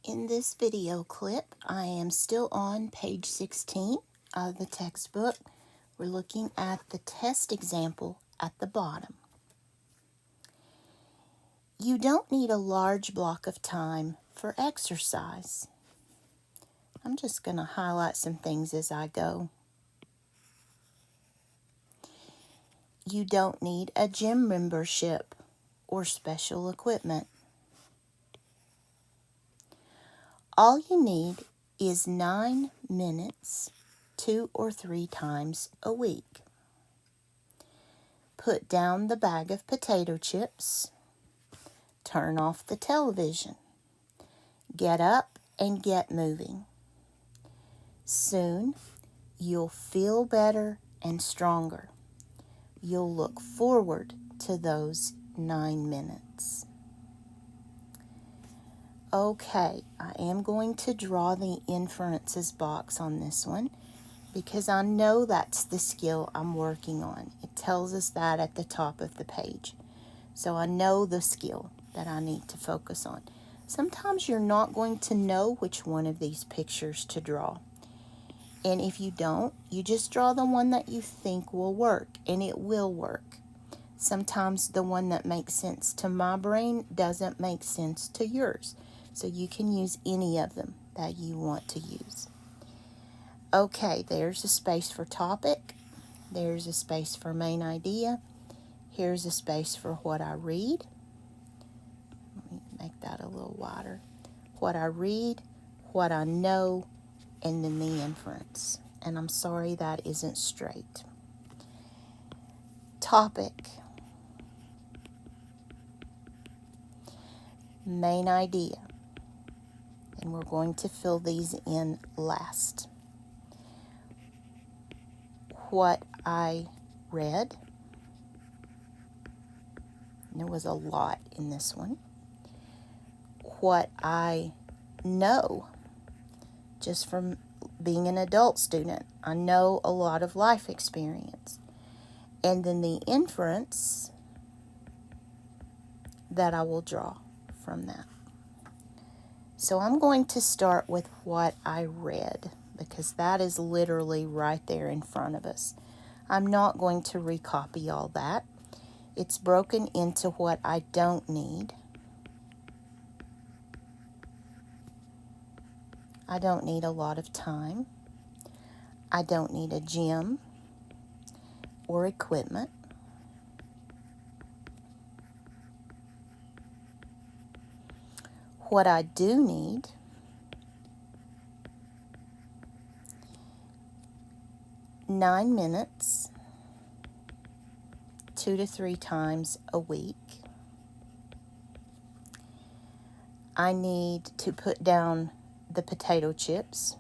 In this video clip, I am still on page 16 of the textbook. We're looking at the test example at the bottom. You don't need a large block of time for exercise. I'm just going to highlight some things as I go. You don't need a gym membership or special equipment. All you need is 9 minutes 2 or 3 times a week. Put down the bag of potato chips. Turn off the television. Get up and get moving. Soon, you'll feel better and stronger. You'll look forward to those 9 minutes. Okay, I am going to draw the inferences box on this one because I know that's the skill I'm working on. It tells us that at the top of the page. So I know the skill that I need to focus on. Sometimes you're not going to know which one of these pictures to draw. And if you don't, you just draw the one that you think will work, and it will work. Sometimes the one that makes sense to my brain doesn't make sense to yours. So you can use any of them that you want to use. Okay, there's a space for topic. There's a space for main idea. Here's a space for what I read. Let me make that a little wider. What I read, what I know, and then the inference. And I'm sorry that isn't straight. Topic. Main idea. And we're going to fill these in last. What I read. There was a lot in this one. What I know, just from being an adult student, I know a lot of life experience. And then the inference that I will draw from that. So I'm going to start with what I read, because that is literally right there in front of us. I'm not going to recopy all that. It's broken into what I don't need. I don't need a lot of time. I don't need a gym or equipment. What I do need, 9 minutes, 2 to 3 times a week. I need to put down the potato chips.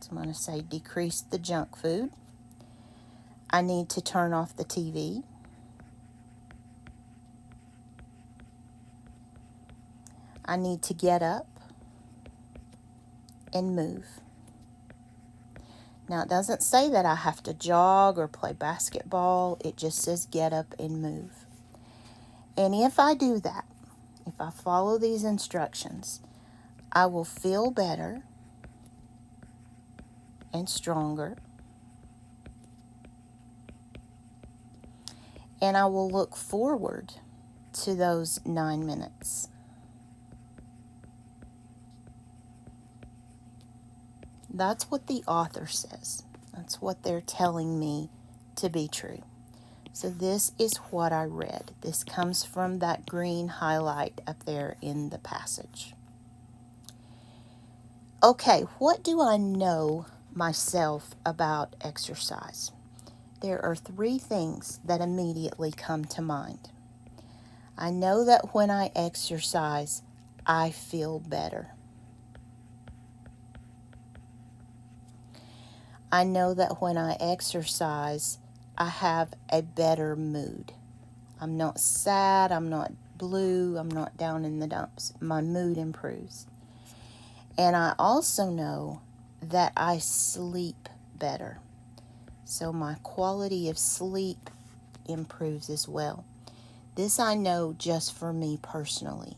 So I'm going to say decrease the junk food. I need to turn off the TV. I need to get up and move. Now, it doesn't say that I have to jog or play basketball. It just says get up and move. And if I do that, if I follow these instructions, I will feel better and stronger. And I will look forward to those 9 minutes. That's what the author says. That's what they're telling me to be true. So this is what I read. This comes from that green highlight up there in the passage. Okay, what do I know myself about exercise? There are 3 things that immediately come to mind. I know that when I exercise, I feel better. I know that when I exercise, I have a better mood. I'm not sad, I'm not blue, I'm not down in the dumps. My mood improves. And I also know that I sleep better. So my quality of sleep improves as well. This I know just for me personally.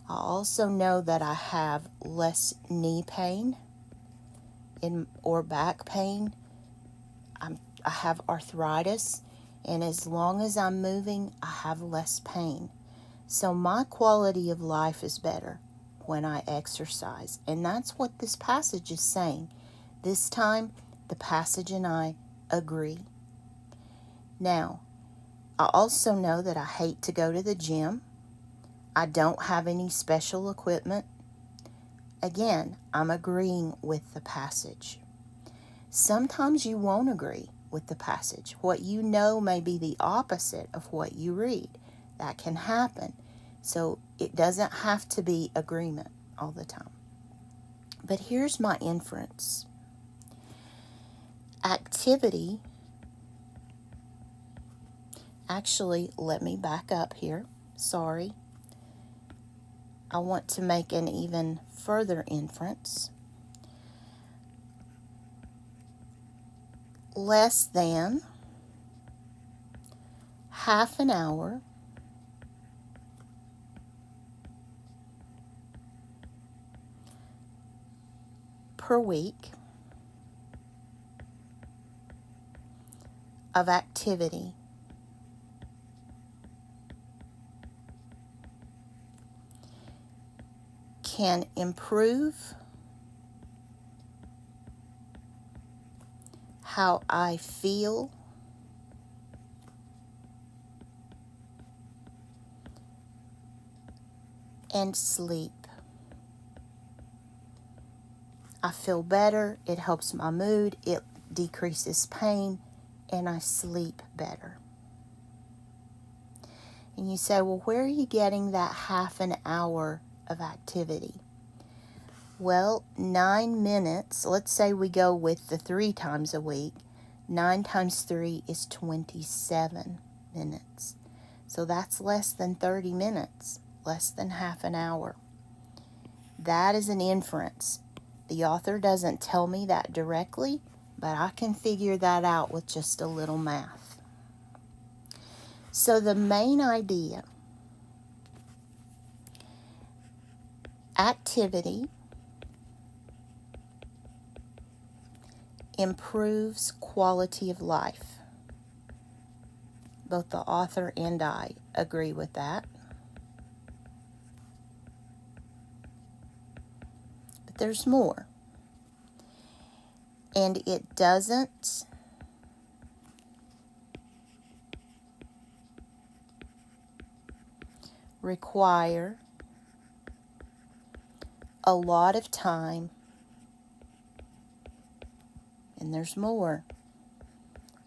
I also know that I have less knee pain or back pain. I have arthritis, and as long as I'm moving, I have less pain. So my quality of life is better when I exercise. And that's what this passage is saying. This time, the passage and I agree. Now, I also know that I hate to go to the gym. I don't have any special equipment. Again, I'm agreeing with the passage. Sometimes you won't agree with the passage. What you know may be the opposite of what you read. That can happen. So it doesn't have to be agreement all the time. But here's my inference. Activity, actually, let me back up here. Sorry. I want to make an even further inference. Less than half an hour per week of activity can improve how I feel and sleep. I feel better, it helps my mood, it decreases pain, and I sleep better. And you say, well, where are you getting that half an hour of activity? Well, 9 minutes, let's say we go with the 3 times a week. 9 times 3 is 27 minutes. So that's less than 30 minutes, less than half an hour. That is an inference. The author doesn't tell me that directly, but I can figure that out with just a little math. So the main idea, activity improves quality of life. Both the author and I agree with that. But there's more. And it doesn't require a lot of time. And there's more.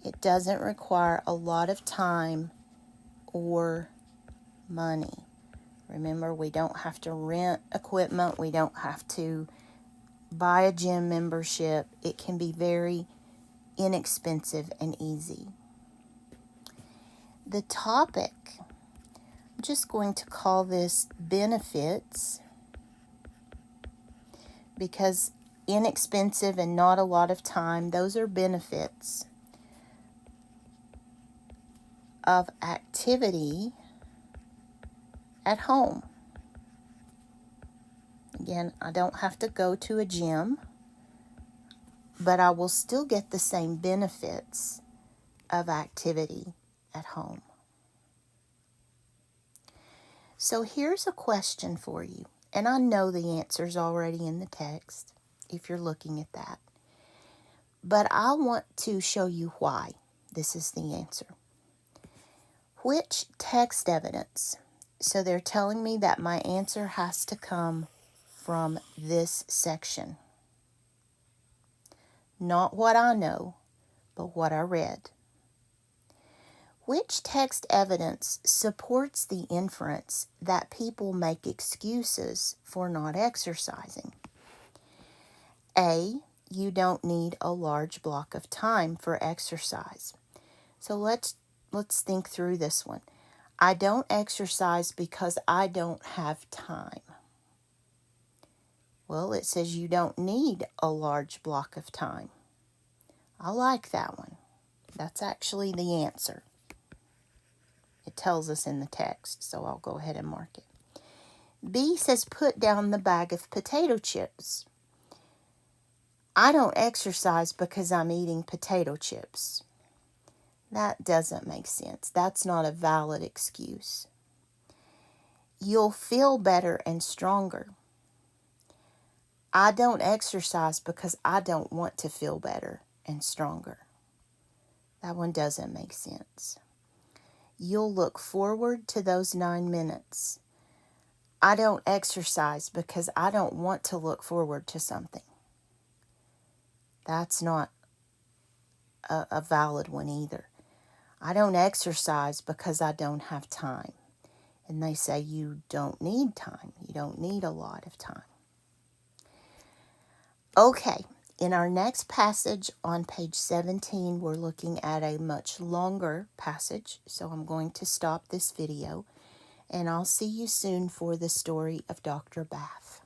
It doesn't require a lot of time or money. Remember, we don't have to rent equipment. We don't have to buy a gym membership. It can be very inexpensive and easy. The topic, I'm just going to call this benefits, because inexpensive and not a lot of time, those are benefits of activity at home. Again, I don't have to go to a gym, but I will still get the same benefits of activity at home. So here's a question for you, and I know the answer's already in the text if you're looking at that, but I want to show you why this is the answer. Which text evidence? So they're telling me that my answer has to come from this section. Not what I know, but what I read. Which text evidence supports the inference that people make excuses for not exercising? A, you don't need a large block of time for exercise. So let's think through this one. I don't exercise because I don't have time. Well, it says you don't need a large block of time. I like that one. That's actually the answer. It tells us in the text, so I'll go ahead and mark it. B says, put down the bag of potato chips. I don't exercise because I'm eating potato chips. That doesn't make sense. That's not a valid excuse. You'll feel better and stronger. I don't exercise because I don't want to feel better and stronger. That one doesn't make sense. You'll look forward to those 9 minutes. I don't exercise because I don't want to look forward to something. That's not a valid one either. I don't exercise because I don't have time. And they say you don't need time. You don't need a lot of time. Okay, in our next passage on page 17, we're looking at a much longer passage. So I'm going to stop this video, and I'll see you soon for the story of Dr. Bath.